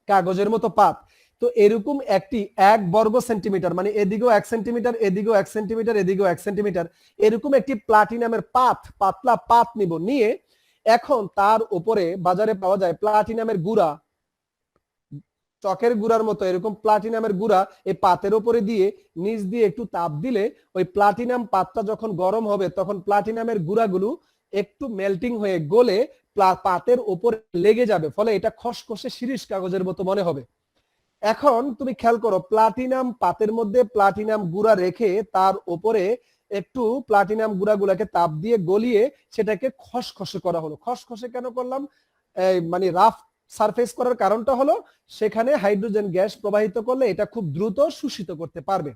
কাগজের মতো পাত। তো এরকম একটি 1 বর্গ সেন্টিমিটার, মানে এদিকেও 1 সেন্টিমিটার, এদিকেও 1 সেন্টিমিটার, এদিকেও 1 সেন্টিমিটার, এরকম একটি প্লাটিনামের পাতলা পাত নিব, নিয়ে এখন তার উপরে বাজারে পাওয়া যায় প্লাটিনামের গুঁড়া, চকের গুঁড়ার মতো এরকম প্লাটিনামের গুঁড়া, এই পাতের উপরে দিয়ে নিচ দিয়ে একটু তাপ দিলে ওই প্লাটিনাম পাতটা যখন গরম হবে, তখন প্লাটিনামের গুঁড়াগুলো একটু মেল্টিং হয়ে গলে পাতের উপরে লেগে যাবে, ফলে এটা খসখসে শিরিষ কাগজের মতো মনে হবে। এখন তুমি খেয়াল করো, প্লাটিনাম পাতের মধ্যে প্লাটিনাম গুঁড়া রেখে তার উপরে একটু প্লাটিনাম গুঁড়াগুলাকে তাপ দিয়ে গলিয়ে সেটাকে খসখসে করা হলো। খসখসে কেন করলাম, মানে রাফ সারফেস করার কারণটা হলো সেখানে হাইড্রোজেন গ্যাস প্রবাহিত করলে এটা খুব দ্রুত শোষিত করতে পারবে।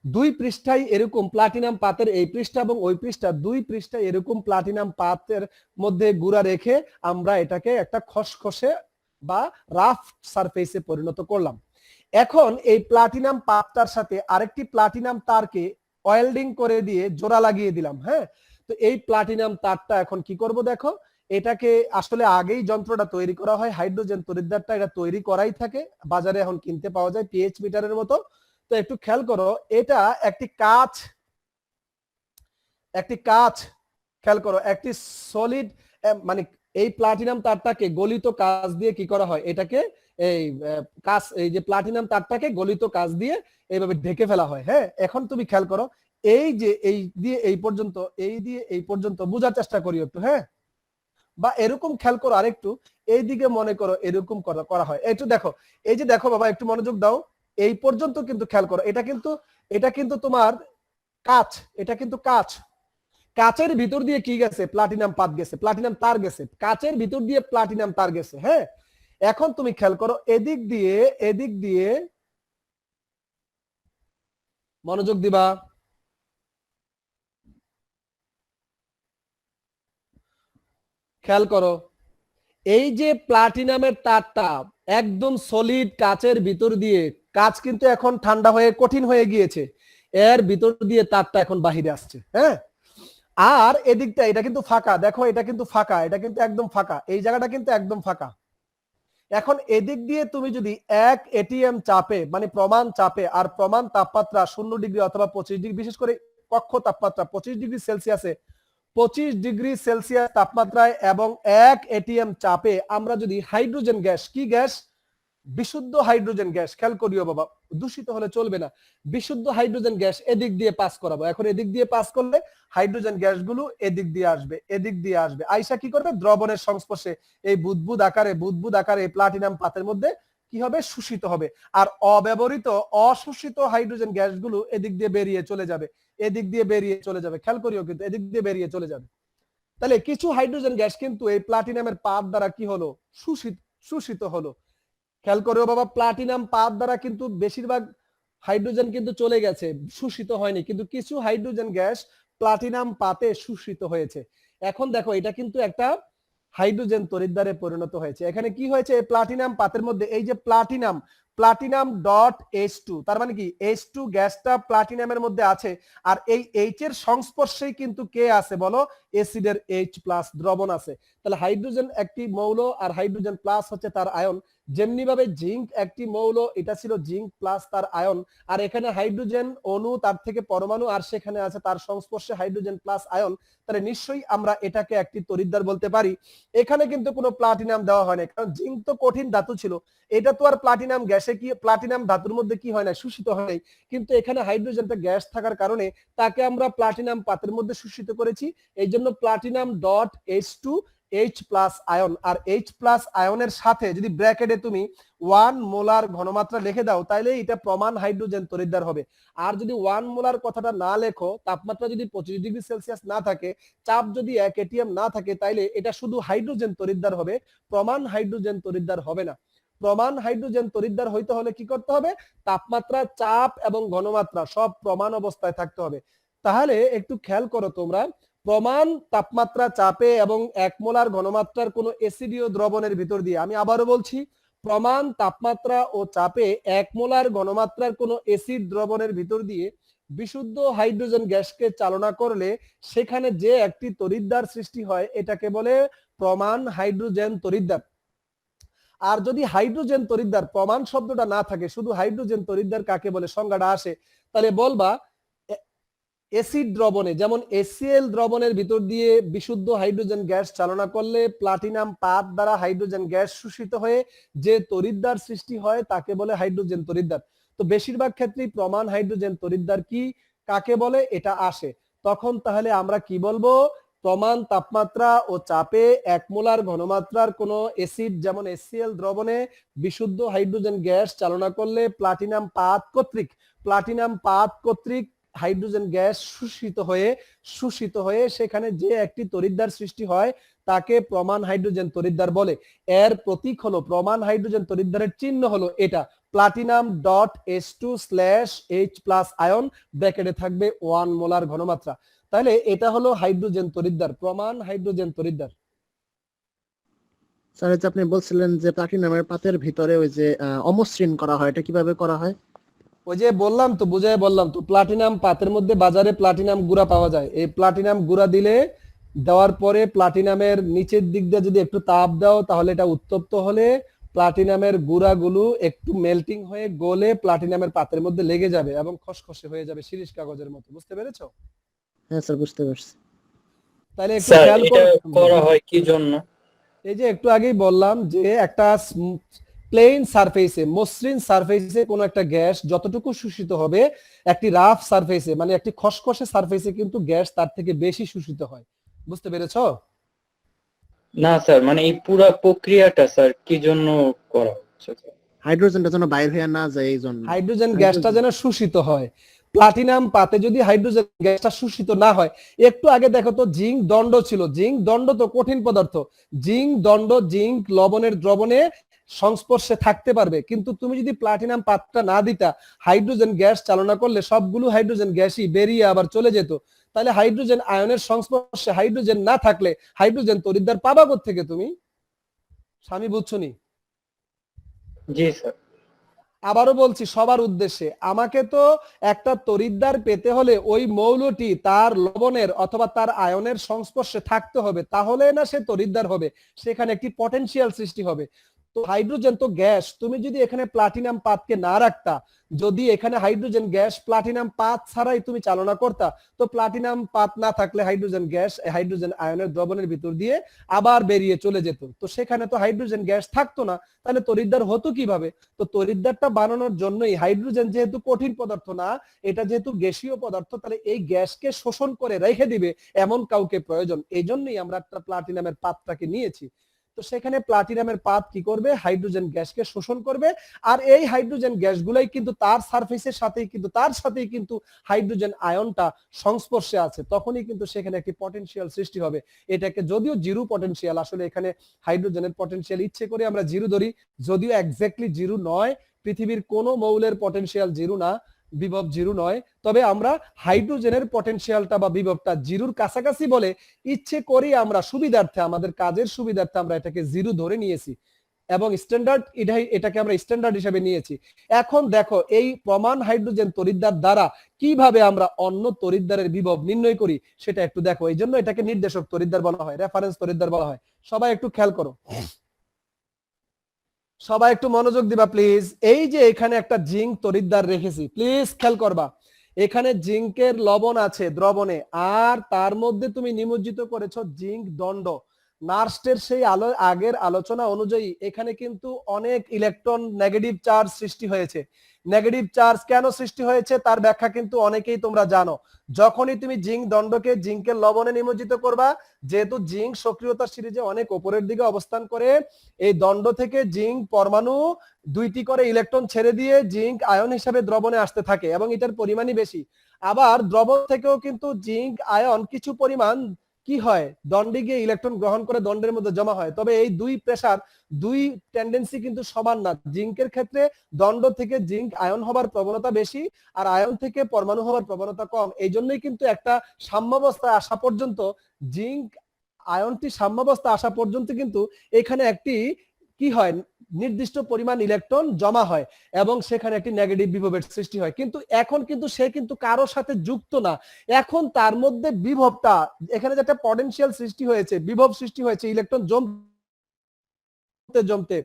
2 পৃষ্ঠায় এরকম প্লাটিনাম পাতের এই পৃষ্ঠা এবং ওই পৃষ্ঠা, 2 পৃষ্ঠায় এরকম প্লাটিনাম পাতের মধ্যে গুঁড়া রেখে আমরা এটাকে একটা খসখসে বা রাফ সারফেসে পরিণত করলাম। এখন এই প্লাটিনাম পাতটার সাথে আরেকটি প্লাটিনাম তারকে ওয়েল্ডিং করে দিয়ে জোড়া লাগিয়ে দিলাম। হ্যাঁ, তো এই প্লাটিনাম তারটা এখন কি করব দেখো, এটাকে আসলে আগেই যন্ত্রটা তৈরি করা হয়, হাইড্রোজেন তড়িৎদ্বারটা এটা তৈরি করাই থাকে, বাজারে এখন কিনতে পাওয়া যায় পিএইচ মিটারের মতো। তো একটু খেয়াল করো, এটা একটি কাঁচ খেয়াল করো, একটি সলিড, মানে এই প্লাটিনাম তারটাকে গলিত কাঁচ দিয়ে কি করা হয়, এটাকে এই কাঁচ, এই যে প্লাটিনাম তারটাকে গলিত কাঁচ দিয়ে এইভাবে ঢেকে ফেলা হয়। হ্যাঁ, এখন তুমি খেয়াল করো, এই যে এই দিয়ে এই পর্যন্ত, এই দিয়ে এই পর্যন্ত বোঝার চেষ্টা করি একটু। হ্যাঁ, বা এরকম খেয়াল করো আরেকটু, এইদিকে মনে করো এরকম করা হয়। একটু দেখো, এই যে দেখো বাবা, একটু মনোযোগ দাও, এই পর্যন্ত কিন্তু খেয়াল করো, এটা কিন্তু তোমার কাঁচ, এটা কিন্তু কাঁচ, কাঁচের ভিতর দিয়ে কি গেছে, প্লাটিনাম পাত গেছে, প্লাটিনাম তার গেছে, কাঁচের ভিতর দিয়ে প্লাটিনাম তার গেছে। হ্যাঁ, এখন তুমি খেয়াল করো, এদিক দিয়ে মনোযোগ দিবা, খেয়াল করো, এই যে প্লাটিনামের তারটা একদম সলিড কাঁচের ভিতর দিয়ে, কাঁচ কিন্তু এখন ঠান্ডা হয়ে কঠিন হয়ে গিয়েছে, এর ভিতর দিয়ে তারটা এখন বাহিরে আসছে। হ্যাঁ, আর এদিকটা এটা কিন্তু ফাঁকা, দেখো এটা কিন্তু ফাঁকা, এটা কিন্তু একদম ফাঁকা, এই জায়গাটা কিন্তু একদম ফাঁকা। এখন এদিক দিয়ে তুমি যদি 1 এটিএম চাপে, মানে প্রমাণ চাপে, আর প্রমাণ তাপমাত্রা 0 ডিগ্রি অথবা 25 ডিগ্রি, বিশেষ করে কক্ষ তাপমাত্রা 25 ডিগ্রি সেলসিয়াসে, 25 ডিগ্রি সেলসিয়াস তাপমাত্রায় এবং 1 এটিএম চাপে আমরা যদি হাইড্রোজেন গ্যাস, কি গ্যাস, বিশুদ্ধ হাইড্রোজেন গ্যাস, খেয়াল করিও বাবা, দূষিত হলে চলবে না, বিশুদ্ধ হাইড্রোজেন গ্যাস এদিক দিয়ে পাস করাবো। এখন এদিক দিয়ে পাস করলে হাইড্রোজেন গ্যাসগুলো এদিক দিয়ে আসবে, আইসা কি করবে, দ্রবণের সংস্পর্শে এই বুদবুদ আকারে প্লাটিনাম পাতের মধ্যে কি হবে, শোষিত হবে। আর অব্যবহৃত অশোষিত হাইড্রোজেন গ্যাসগুলো এদিক দিয়ে বেরিয়ে চলে যাবে, খেয়াল করিও কিন্তু এদিক দিয়ে বেরিয়ে চলে যাবে। তাহলে কিছু হাইড্রোজেন গ্যাস কিন্তু এই প্লাটিনামের পাত দ্বারা কি হলো, শোষিত হলো। খেয়াল করো বাবা, প্লাটিনাম পাত দ্বারা কিন্তু বেশিরভাগ হাইড্রোজেন কিন্তু চলে গেছে, শোষিত হয়নি, কিন্তু কিছু হাইড্রোজেন গ্যাস প্লাটিনাম পাতে শোষিত হয়েছে। এখন দেখো এটা কিন্তু একটা হাইড্রোজেন তড়িৎদ্বারে পরিণত হয়েছে। এখানে কি হয়েছে, এই প্লাটিনাম পাতের মধ্যে এই যে প্লাটিনাম প্লাটিনাম ডট H2, তার মানে কি H2 গ্যাসটা প্লাটিনামের মধ্যে আছে, আর এই H এর সংস্পর্শেই কিন্তু কে আছে বলো, অ্যাসিডের H+ দ্রবণ আছে। তাহলে হাইড্রোজেন একটি মৌল আর হাইড্রোজেন প্লাস হচ্ছে তার আয়ন। যেমনি ভাবে জিঙ্ক একটি মৌল, এটা ছিল জিঙ্ক প্লাস তার আয়ন, আর এখানে হাইড্রোজেন অণু তার থেকে পরমাণু, আর সেখানে আছে তার সংস্পর্শে হাইড্রোজেন প্লাস আয়ন। তাহলে নিশ্চয়ই আমরা এটাকে একটি তড়িৎদ্বার বলতে পারি। এখানে কিন্তু কোনো প্লাটিনাম দেওয়া হয় না, কারণ জিঙ্ক তো কঠিন ধাতু ছিল, এটা তো আর প্লাটিনাম গ্যাসে কি প্লাটিনাম ধাতুর মধ্যে কি হয় না, শোষিত হয় নাই। কিন্তু এখানে হাইড্রোজেনটা গ্যাস থাকার কারণে তাকে আমরা প্লাটিনাম পাতের মধ্যে শোষিত করেছি। এই জন্য platinum dot H2 H+ ion, আর H+ আয়নের সাথে যদি ব্র্যাকেটে তুমি 1 মোলার ঘনমাত্রা লিখে দাও, তাহলে এটা প্রমাণ হাইড্রোজেন তড়িৎদ্বার হবে। আর যদি 1 মোলার কথাটা না লেখো, তাপমাত্রা যদি 25 ডিগ্রি সেলসিয়াস না থাকে, চাপ যদি 1 atm না থাকে, তাইলে এটা শুধু হাইড্রোজেন তড়িৎদ্বার হবে, প্রমাণ হাইড্রোজেন তড়িৎদ্বার হবে না। প্রমাণ হাইড্রোজেন তড়িৎদ্বার হইতে হলে কি করতে হবে, তাপমাত্রা, চাপ এবং ঘনমাত্রা সব প্রমাণ অবস্থায় থাকতে হবে। তাহলে একটু খেয়াল করো তোমরা, প্রমাণ তাপমাত্রা, চাপে এবং 1 মোলার ঘনমাত্রার কোন অ্যাসিডীয় দ্রবণের ভিতর দিয়ে, আমি আবারও বলছি, প্রমাণ তাপমাত্রা ও চাপে 1 মোলার ঘনমাত্রার কোন অ্যাসিড দ্রবণের ভিতর দিয়ে বিশুদ্ধ হাইড্রোজেন গ্যাসকে চালনা করলে সেখানে যে একটি তড়িৎদ্বার সৃষ্টি হয়, এটাকে বলে প্রমাণ হাইড্রোজেন তড়িৎদ্বার। আর যদি হাইড্রোজেন তড়িৎদ্বার প্রমাণ শব্দটা না থাকে, শুধু হাইড্রোজেন তড়িৎদ্বার কাকে বলে সংজ্ঞাটা আসে, তাহলে বলবা অ্যাসিড দ্রবণে, যেমন HCl দ্রবণের ভিতর দিয়ে বিশুদ্ধ হাইড্রোজেন গ্যাস চালনা করলে প্লাটিনাম পাত দ্বারা হাইড্রোজেন গ্যাস শোষিত হয়ে যে তড়িৎদ্বার সৃষ্টি হয় তাকে বলে হাইড্রোজেন তড়িৎদ্বার। তো বেশিরভাগ ক্ষেত্রেই প্রমাণ হাইড্রোজেন তড়িৎদ্বার কি কাকে বলে এটা আসে। তখন তাহলে আমরা কি বলবো, প্রমাণ তাপমাত্রা ও চাপে 1 মোলার ঘনমাত্রার কোন অ্যাসিড যেমন HCl দ্রবণে বিশুদ্ধ হাইড্রোজেন গ্যাস চালনা করলে প্লাটিনাম পাত কর্তৃক হাইড্রোজেন গ্যাস শোষিত হয়ে সেখানে যে একটি তড়িৎদ্বার সৃষ্টি হয় তাকে প্রমাণ হাইড্রোজেন তড়িৎদ্বার বলে। এর প্রতীক হলো, প্রমাণ হাইড্রোজেন তড়িৎদ্বারের চিহ্ন হলো এটা, প্লাটিনাম ডট H2/H+ আয়ন, ব্র্যাকেটে থাকবে 1 মোলার ঘনমাত্রা। তাহলে এটা হলো হাইড্রোজেন তড়িৎদ্বার, প্রমাণ হাইড্রোজেন তড়িৎদ্বার। স্যার এই যে আপনি বলছিলেন যে প্লাটিনামের পাতের ভিতরে ওই যে অমসৃণ করা হয়, এটা কিভাবে করা হয়? ওই যে বললাম তো, বুঝাই বললাম তো, প্লাটিনাম পাতের মধ্যে বাজারে প্লাটিনাম গুঁড়া পাওয়া যায়। এই প্লাটিনাম গুঁড়া দেওয়ার পরে প্লাটিনামের নিচের দিক দিয়ে যদি একটু তাপ দাও, তাহলে এটা উত্তপ্ত হলে প্লাটিনামের গুঁড়াগুলো একটু মেল্টিং হয়ে গলে প্লাটিনামের পাতের মধ্যে লেগে যাবে এবং খসখসে হয়ে যাবে শিরিষ কাগজের মতো। বুঝতে পেরেছো? হ্যাঁ স্যার, বুঝতে পারছি। তাহলে একটু স্যার খেয়াল এটা করা করো, হয় কি জন্য? এই যে একটু আগেই বললাম যে একটা প্লেন সারফেসে, মসৃণ সারফেসে কোন একটা গ্যাস যতটুকু শোষিত হবে, একটি রাফ সারফেসে মানে একটি খসখসে সারফেসে কিন্তু গ্যাস তার থেকে বেশি শোষিত হয়। বুঝতে পেরেছো? না স্যার, মানে এই পুরো প্রক্রিয়াটা স্যার কি জন্য করা হচ্ছে? হাইড্রোজেনটা যেন বাইরে হয়ে না যায়, এই জন্য। হাইড্রোজেন গ্যাসটা যেন শোষিত হয়। প্লাটিনাম পাতে যদি হাইড্রোজেন গ্যাসটা শোষিত না হয়, একটু আগে দেখো তো জিঙ্ক দণ্ড ছিল, জিঙ্ক দণ্ড তো কঠিন পদার্থ, জিঙ্ক লবণের দ্রবণে সংস্পর্শে থাকতে পারবে, কিন্তু তুমি যদি প্লাটিনাম পাতটা না দিতা, হাইড্রোজেন গ্যাস চালনা করলে সবগুলো হাইড্রোজেন গ্যাসই বেরিয়ে আবার চলে যেত। তাহলে হাইড্রোজেন আয়নের সংস্পর্শে হাইড্রোজেন না থাকলে হাইড্রোজেন তড়িৎদ্বার পাবা কোথা থেকে তুমি? স্বামী বুঝছো নি? জি স্যার। আবারও বলছি সবার উদ্দেশ্যে, আমাকে তো একটা তড়িৎদ্বার পেতে হলে ওই মৌলটি তার লবণের অথবা তার আয়নের সংস্পর্শে থাকতে হবে, তাহলে না সে তড়িৎদ্বার হবে, সেখানে একটি পটেনশিয়াল সৃষ্টি হবে। তো হাইড্রোজেন তো গ্যাস, তুমি যদি এখানে প্লাটিনাম পাতকে না রাখতা, যদি এখানে হাইড্রোজেন গ্যাস প্লাটিনাম পাত ছাড়াই তুমি চালনা করতা, তো প্লাটিনাম পাত না থাকলে হাইড্রোজেন গ্যাস হাইড্রোজেন আয়নের দ্রবণের ভিতর দিয়ে আবার বেরিয়ে চলে যেত, তো সেখানে তো হাইড্রোজেন গ্যাস থাকতো না, তাহলে তড়িৎদ্বার হতো কিভাবে? তো তড়িৎদ্বারটা বানানোর জন্যই হাইড্রোজেন যেহেতু কঠিন পদার্থ না, এটা যেহেতু গ্যাসীয় পদার্থ, তাহলে এই গ্যাসকে শোষণ করে রেখে দিবে এমন কাউকে প্রয়োজন। এই জন্যই আমরা একটা প্লাটিনামের পাতটাকে নিয়েছি। তো সেখানে প্লাটিনামের পাত কি করবে, হাইড্রোজেন গ্যাসকে শোষণ করবে, আর এই হাইড্রোজেন গ্যাসগুলাই কিন্তু তার সারফেসের সাথেই কিন্তু হাইড্রোজেন আয়নটা সংস্পর্শে আছে, তখনই কিন্তু সেখানে একটি পটেনশিয়াল সৃষ্টি হবে। এটাকে যদিও জিরো পটেনশিয়াল, আসলে এখানে হাইড্রোজেনের পটেনশিয়াল ইচ্ছে করে আমরা জিরো ধরি, যদিও এক্স্যাক্টলি জিরো নয়, পৃথিবীর কোনো মৌলের পটেনশিয়াল জিরো না, বিভব জিরো নয়, তবে আমরা হাইড্রোজেনের পটেনশিয়ালটা বা বিভবটা জিরোর কাছাকাছি বলে ইচ্ছে করি আমরা সুবিধার্থে, আমাদের কাজের সুবিধার্থে আমরা এটাকে জিরো ধরে নিয়েছি এবং স্ট্যান্ডার্ড এটাকে আমরা স্ট্যান্ডার্ড হিসেবে নিয়েছি। এখন দেখো এই প্রমাণ হাইড্রোজেন তড়িৎদ্বার দ্বারা কিভাবে আমরা অন্য তড়িৎদ্বারের বিভব নির্ণয় করি সেটা একটু দেখো। এই জন্য এটাকে নির্দেশক তড়িৎদ্বার বলা হয়, রেফারেন্স তড়িৎদ্বার বলা হয়। সবাই একটু খেয়াল করো, সবাই একটু মনোযোগ দিবা প্লিজ। এই যে এখানে একটা জিঙ্ক তড়িৎদ্বার রেখেছি, প্লিজ খেয়াল করবা। এখানে জিঙ্কের লবণ আছে দ্রবণে, আর তার মধ্যে তুমি নিমজ্জিত করেছো জিঙ্ক দণ্ড। নার্স্টের সেই আগের আলোচনা অনুযায়ী এখানে কিন্তু অনেক ইলেকট্রন নেগেটিভ চার্জ সৃষ্টি হয়েছে। নেগেটিভ চার্জ কেন সৃষ্টি হয়েছে তার ব্যাখ্যা কিন্তু অনেকেই তোমরা জানো। যখনই তুমি জিঙ্ক দণ্ডকে জিঙ্কের লবণে নিমজ্জিত করবা, যেহেতু জিঙ্ক সক্রিয়তার সিরিজে অনেক উপরের দিকে অবস্থান করে, এই দণ্ড থেকে জিঙ্ক পরমাণু 2টি করে ইলেকট্রন ছেড়ে দিয়ে জিঙ্ক আয়ন হিসাবে দ্রবণে আসতে থাকে এবং এটার পরিমাণই বেশি। আবার দ্রবণ থেকেও কিন্তু জিঙ্ক আয়ন কিছু পরিমাণ কি হয়, দণ্ডে গিয়ে ইলেকট্রন গ্রহণ করে দণ্ডের মধ্যে জমা হয়। তবে এই দুই প্রেসার, দুই টেন্ডেন্সি কিন্তু সমান না। জিঙ্কের ক্ষেত্রে দণ্ড থেকে জিঙ্ক আয়ন হবার প্রবণতা বেশি, আর আয়ন থেকে পরমাণু হবার প্রবণতা কম। এই জন্যই কিন্তু একটা সাম্যাবস্থায় আসা পর্যন্ত, জিঙ্ক আয়নটি সাম্যাবস্থা আসা পর্যন্ত কিন্তু এখানে একটি কি হয়, নির্দিষ্ট পরিমাণ ইলেকট্রন জমা হয় এবং সেখানে একটি নেগেটিভ বিভবের সৃষ্টি হয়। কিন্তু এখন কিন্তু সে কিন্তু কারোর সাথে যুক্ত না। এখন তার মধ্যে বিভবটা, এখানে যেটা পটেনশিয়াল সৃষ্টি হয়েছে, বিভব সৃষ্টি হয়েছে ইলেকট্রন জমতে জমতে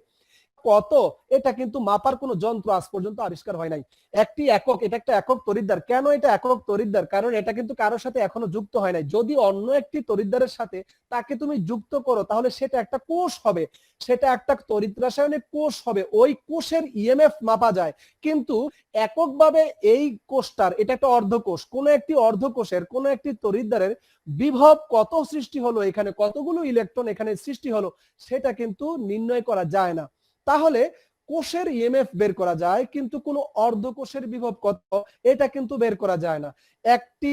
কত, এটা কিন্তু মাপার কোনো যন্ত্র আজ পর্যন্ত আবিষ্কার হয় নাই। একটি একক, এটা একটা একক তড়িৎদ্বার। কেন এটা একক তড়িৎদ্বার? কারণ এটা কিন্তু কারোর সাথে এখনো যুক্ত হয় নাই। যদি অন্য একটি তড়িৎদ্বারের সাথে তাকে তুমি যুক্ত করো তাহলে সেটা একটা কোষ হবে, সেটা একটা তড়িৎ রাসায়নিক কোষ হবে। ওই কোষের ইএমএফ মাপা যায়, কিন্তু এককভাবে এই কোষটার, এটা একটা অর্ধকোষ, কোন একটি অর্ধকোষের কোন একটি তড়িৎদ্বারের বিভব কত সৃষ্টি হলো, এখানে কতগুলো ইলেকট্রন এখানে সৃষ্টি হলো, সেটা কিন্তু নির্ণয় করা যায় না। তাহলে কোষের ইএমএফ বের করা যায়, কিন্তু কোন অর্ধকোষের বিভব কত এটা কিন্তু বের করা যায় না। একটি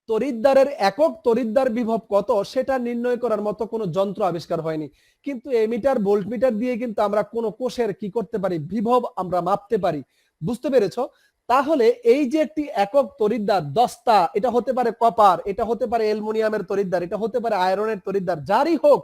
তড়িৎদ্বারের একক তড়িৎদ্বার বিভব কত সেটা নির্ণয় করার মতো কোনো যন্ত্র আবিষ্কার হয়নি। কিন্তু এমিটার ভোল্টমিটার দিয়ে কিন্তু আমরা কোন কোষের কি করতে পারি, বিভব আমরা মাপতে পারি। বুঝতে পেরেছো? তাহলে এই যে একটি একক তড়িৎদ্বার দস্তা, এটা হতে পারে কপার, এটা হতে পারে অ্যালুমিনিয়ামের তড়িৎদ্বার, এটা হতে পারে আয়রনের তড়িৎদ্বার, যারই হোক,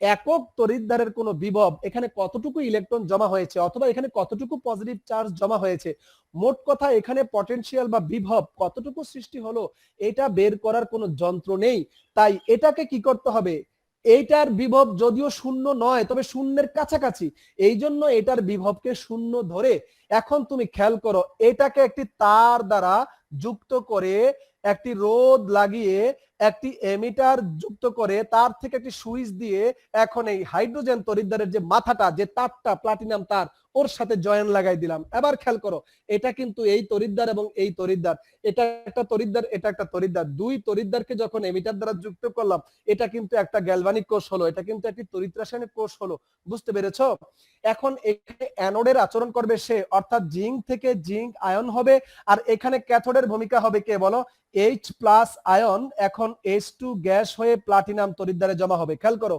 একক তড়িৎদ্বারের কোন বিভব, এখানে কতটুকু ইলেকট্রন জমা হয়েছে অথবা এখানে কতটুকু পজিটিভ চার্জ জমা হয়েছে, মোট কথা এখানে পটেনশিয়াল বা বিভব কতটুকু সৃষ্টি হলো, এটা বের করার কোনো যন্ত্র নেই। তাই এটাকে কি করতে হবে, এইটার বিভব যদিও শূন্য নয় তবে শূন্যের কাছাকাছি, এই জন্য এটার বিভবকে শূন্য ধরে এখন তুমি খেয়াল করো, এটাকে একটি তার দ্বারা যুক্ত করে, একটি রোধ লাগিয়ে, একটি এমিটার যুক্ত করে, তার থেকে একটি সুইচ দিয়ে এখন এই হাইড্রোজেন তড়িৎদ্বারের যে মাথাটা, যে তারটা প্লাটিনাম তার, ওর সাথে জয়েন লাগাই দিলাম। এবার খেয়াল করো, এটা কিন্তু এই তড়িৎদ্বার এবং এই তড়িৎদ্বার, এটা একটা তড়িৎদ্বার, এটা একটা তড়িৎদ্বার, দুই তড়িৎদ্বারকে যখন এমিটার দ্বারা যুক্ত করলাম, এটা কিন্তু একটা গ্যালভানিক কোষ হলো, এটা কিন্তু একটি তড়িৎ রাসায়নিক কোষ হলো। বুঝতে পেরেছো? এখন এখানে অ্যানোডের আচরণ করবে সে, অর্থাৎ জিঙ্ক থেকে জিঙ্ক আয়ন হবে, আর এখানে ক্যাথোডের ভূমিকা হবে কে বলো, H প্লাস আয়ন এখন H2 গ্যাস হয়ে প্লাটিনাম তড়িৎদ্বারে জমা হবে। খেয়াল করো,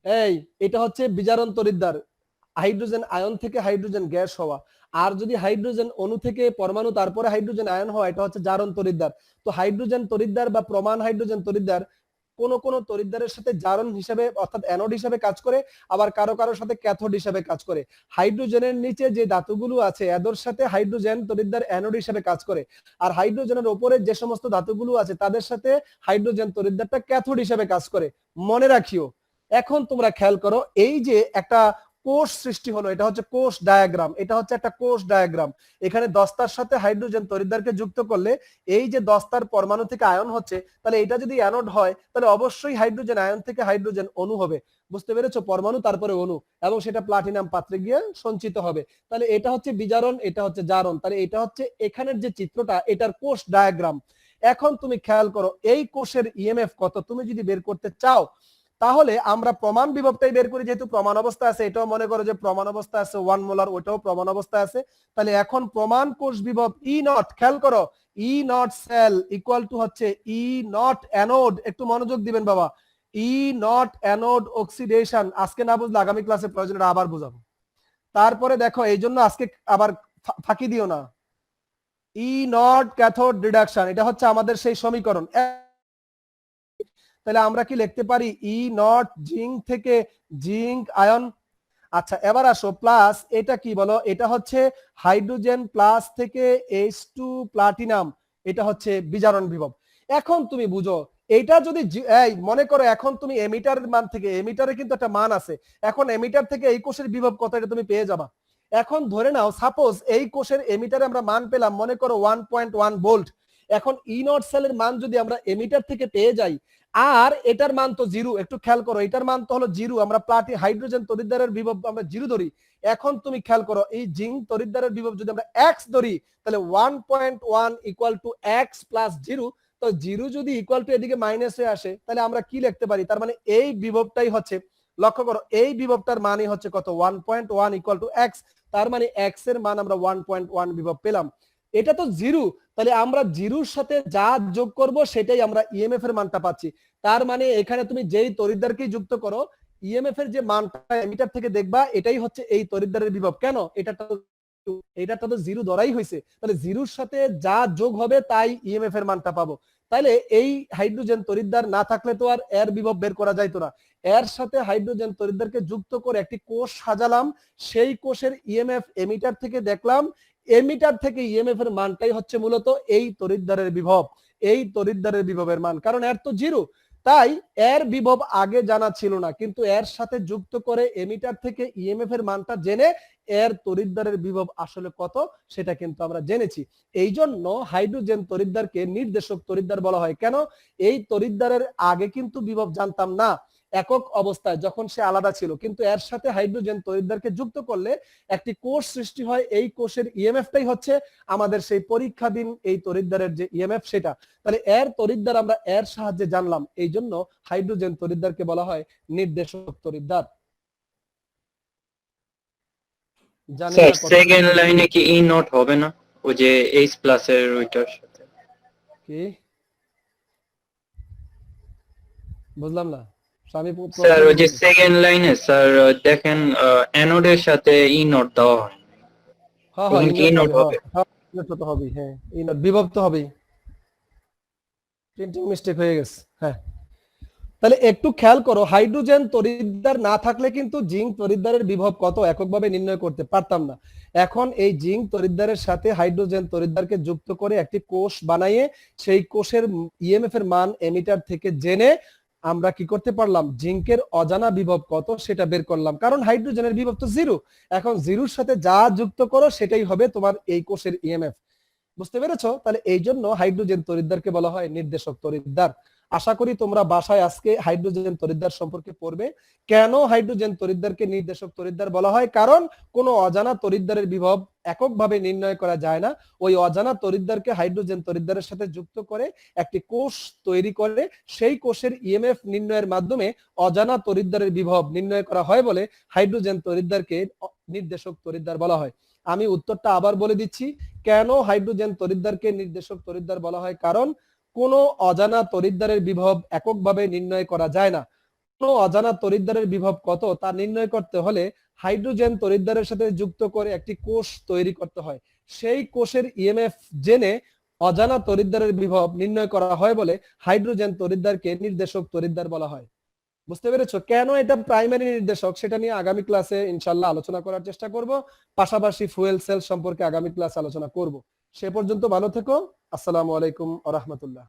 এই এটা হচ্ছে বিজারণ তড়িৎদ্বার, হাইড্রোজেন আয়ন থেকে হাইড্রোজেন গ্যাস হওয়া। আর যদি হাইড্রোজেন অণু থেকে পরমাণু তারপরে হাইড্রোজেন আয়ন হওয়া, এটা হচ্ছে জারণ তড়িৎদ্বার। তো হাইড্রোজেন তড়িৎদ্বার বা প্রমাণ হাইড্রোজেন তড়িৎদ্বার কোন কোন তড়িৎদ্বারের সাথে জারণ হিসেবে অর্থাৎ অ্যানোড হিসেবে কাজ করে, আবার কারো কারোর সাথে ক্যাথোড হিসেবে কাজ করে। হাইড্রোজেনের নিচে যে ধাতুগুলো আছে এদের সাথে হাইড্রোজেন তড়িৎদ্বার অ্যানোড হিসেবে কাজ করে, আর হাইড্রোজেনের উপরে যে সমস্ত ধাতুগুলো আছে তাদের সাথে হাইড্রোজেন তড়িৎদ্বারটা ক্যাথোড হিসেবে কাজ করে। মনে রাখিও। এখন তোমরা খেয়াল করো, এই যে একটা কোষ সৃষ্টি হলো, এটা হচ্ছে কোষ ডায়াগ্রাম, এটা হচ্ছে একটা কোষ ডায়াগ্রাম। এখানে দস্তার সাথে হাইড্রোজেন তড়িৎদ্বারকে যুক্ত করলে এই যে দস্তার পরমাণু থেকে আয়ন হচ্ছে, তাহলে এটা যদি অ্যানোড হয় তাহলে অবশ্যই হাইড্রোজেন আয়ন থেকে হাইড্রোজেন অণু হবে। বুঝতে পেরেছো? পরমাণু তারপরে অণু, এবং সেটা প্লাটিনাম পাত্রে গিয়ে সঞ্চিত হবে। তাহলে এটা হচ্ছে বিজারণ, এটা হচ্ছে জারণ। তাহলে এটা হচ্ছে এখানের যে চিত্রটা, এটার কোষ ডায়াগ্রাম। এখন তুমি খেয়াল করো, এই কোষের ইএমএফ কত তুমি যদি বের করতে চাও, তাহলে আমরা প্রমাণ বিভবটাই বের করি, যেহেতু প্রমাণ অবস্থা আছে, এটাও মনে করো যে প্রমাণ অবস্থা আছে 1 মোলার, ওটাও প্রমাণ অবস্থা আছে। তাহলে এখন প্রমাণ কোষ বিভব ই নট, খেয়াল করো, ই নট সেল ইকুয়াল টু হচ্ছে ই নট অ্যানোড। একটু মনোযোগ দিবেন বাবা, ই নট অ্যানোড অক্সিডেশন। আজকে না বুঝলে আগামী ক্লাসে প্রয়োজন আবার বুঝাবো। তারপরে দেখো, এই জন্য আজকে আবার ফাঁকি দিও না। ই নট ক্যাথোড রিডাকশন, এটা হচ্ছে আমাদের সেই সমীকরণ। তাহলে আমরা কি লিখতে পারি ই নট জিঙ্ক থেকে জিঙ্ক আয়ন। আচ্ছা এবার আসো প্লাস, এটা কি বলো, এটা হচ্ছে হাইড্রোজেন প্লাস থেকে H2 প্লাটিনাম, এটা হচ্ছে বিজারণ বিভব। এখন তুমি বুঝো এটা যদি এই মনে করো এখন তুমি এমিটারের মান থেকে, এমিটারে কিন্তু একটা মান আছে, এখন এমিটার থেকে এই কোষের বিভব কত এটা তুমি পেয়ে যাবা। এখন ধরে নাও সাপোজ এই কোষের এমিটারে আমরা মান পেলাম মনে করো 1.1 ভোল্ট। এখন ই নট সেলের মান যদি আমরা এমিটার থেকে পেয়ে যাই আর এটার মান তো জিরো, একটু খেয়াল করো এটার মান তো হলো জিরো, আমরা হাইড্রোজেন তড়িৎদ্বারের বিভব আমরা জিরো ধরি। এখন তুমি খেয়াল করো এই জিঙ্ক তড়িৎদ্বারের বিভব যদি আমরা এক্স ধরি তাহলে 1.1 equal to x plus zero, তো জিরো যদি ইকুয়াল টু এদিকে মাইনাসে আসে তাহলে আমরা কি লিখতে পারি, তার মানে এই বিভবটাই হচ্ছে, লক্ষ্য করো এই বিভবটার মানই হচ্ছে কত 1.1 ইকুয়াল টু এক্স, তার মানে এক্স এর মান আমরা 1.1 বিভব পেলাম। এটা তো জিরো, তাহলে আমরা জিরোর সাথে যা যোগ করব সেটাই আমরা ইএমএফ এর মানটা পাচ্ছি। তার মানে এখানে তুমি যেই তড়িৎদ্বারকেই যুক্ত করো ইএমএফ এর যে মানটা এমিটার থেকে দেখবা এটাই হচ্ছে এই তড়িৎদ্বারের বিভব। কেন, এটা তো জিরো ধরাই হয়েছে, তাহলে জিরোর সাথে যা যোগ হবে তাই ইএমএফ এর মানটা পাবো। তাহলে এই হাইড্রোজেন তড়িৎদ্বার না থাকলে তো আর এর বিভব বের করা যাইতো না। এর সাথে হাইড্রোজেন তড়িৎদ্বারকে যুক্ত করে একটি কোষ সাজালাম, সেই কোষের ইএমএফ এমিটার থেকে দেখলাম, এমিটার থেকে ইএমএফ এর মানটাই হচ্ছে মূলত এই তড়িৎদ্বারের বিভব, এই তড়িৎদ্বারের বিভবের মান, কারণ এর তো জিরো। তাই এর বিভব আগে জানা ছিল না, কিন্তু এর সাথে যুক্ত করে এমিটার থেকে ইএমএফ এর মানটা জেনে এর তড়িৎদ্বারের বিভব আসলে কত সেটা কিন্তু আমরা জেনেছি। এই জন্য হাইড্রোজেন তড়িৎদ্বারকে নির্দেশক তড়িৎদ্বার বলা হয়। কেন, এই তড়িৎদ্বারের আগে কিন্তু বিভব জানতাম না একক অবস্থায় যখন সে আলাদা ছিল, কিন্তু এর সাথে হাইড্রোজেন তড়িৎদ্বারকে যুক্ত করলে একটি কোষ সৃষ্টি হয়, এই কোষের ইএমএফটাই হচ্ছে আমাদের সেই পরীক্ষাধীন এই তড়িৎদ্বারের যে ইএমএফ সেটা। তাহলে এর তড়িৎদ্বার আমরা এর সাহায্যে জানলাম, এই জন্য হাইড্রোজেন তড়িৎদ্বারকে বলা হয় নির্দেশক তড়িৎদ্বার। স্যার সেকেন্ড লাইনে কি ই নট হবে না, ওই যে এইচ প্লাস এর ওইটার সাথে? কি বুঝলাম না স্বামী। স্যার ওই যে সেকেন্ড লাইনে স্যার দেখেন অ্যানোডের সাথে ই নট দেওয়া হয়, হ্যাঁ তখন কি ই নট হবে? হ্যাঁ তো হবে, হ্যাঁ এই নট বিভব তো হবে, প্রিন্টিং মিস্টেক হয়ে গেছে। হ্যাঁ তাহলে একটু খেয়াল করো হাইড্রোজেন তড়িৎদ্বার না থাকলে কিন্তু জিঙ্ক তড়িৎদ্বারের বিভব কত এককভাবে নির্ণয় করতে পারতাম না। এখন এই জিঙ্ক তড়িৎদ্বারের সাথে হাইড্রোজেন তড়িৎদ্বারকে যুক্ত করে একটি কোষ বানাইয়ে সেই কোষের ইএমএফ এর মান এমিটার থেকে জেনে আমরা কি করতে পারলাম, জিঙ্কের অজানা বিভব কত সেটা বের করলাম, কারণ হাইড্রোজেনের বিভব তো জিরো। এখন জিরোর সাথে যা যুক্ত করো সেটাই হবে তোমার এই কোষের ইএমএফ। বুঝতে পেরেছো? তাহলে এই জন্য হাইড্রোজেন তড়িৎদ্বারকে বলা হয় নির্দেশক তড়িৎদ্বার। আশা করি তোমরা বাসায় আজকে হাইড্রোজেন তড়িৎদ্বার সম্পর্কে পড়বে। কেন হাইড্রোজেন তড়িৎদ্বারকে নির্দেশক তড়িৎদ্বার বলা হয়, কারণ কোনো অজানা তড়িৎদ্বারের বিভব এককভাবে নির্ণয় করা যায় না, ওই অজানা তড়িৎদ্বারকে হাইড্রোজেন তড়িৎদ্বারের সাথে যুক্ত করে একটি কোষ তৈরি করে সেই কোষের ইএমএফ নির্ণয়ের মাধ্যমে অজানা তড়িৎদ্বারের বিভব নির্ণয় করা হয় বলে হাইড্রোজেন তড়িৎদ্বারকে নির্দেশক তড়িৎদ্বার বলা হয়। আমি উত্তরটা আবার বলে দিচ্ছি, কেন হাইড্রোজেন তড়িৎদ্বারকে নির্দেশক তড়িৎদ্বার বলা হয়, কারণ কোনো অজানা তড়িৎদ্বারের বিভব এককভাবে নির্ণয় করা যায় না। কোনো অজানা তড়িৎদ্বারের বিভব কত তা নির্ণয় করতে হলে হাইড্রোজেন তড়িৎদ্বারের সাথে যুক্ত করে একটি কোষ তৈরি করতে হয়, সেই কোষের ইএমএফ জেনে অজানা তড়িৎদ্বারের বিভব নির্ণয় করা হয় বলে হাইড্রোজেন তড়িৎদ্বারকে নির্দেশক তড়িৎদ্বার বলা হয়। বুঝতে পেরেছো? কেন এটা প্রাইমারি নির্দেশক সেটা নিয়ে আগামী ক্লাসে ইনশাআল্লাহ আলোচনা করার চেষ্টা করব, পাশাপাশি ফুয়েল সেল সম্পর্কে আগামী ক্লাসে আলোচনা করব। সে পর্যন্ত ভালো থেকো। আসসালামু আলাইকুম ওয়া রাহমাতুল্লাহ।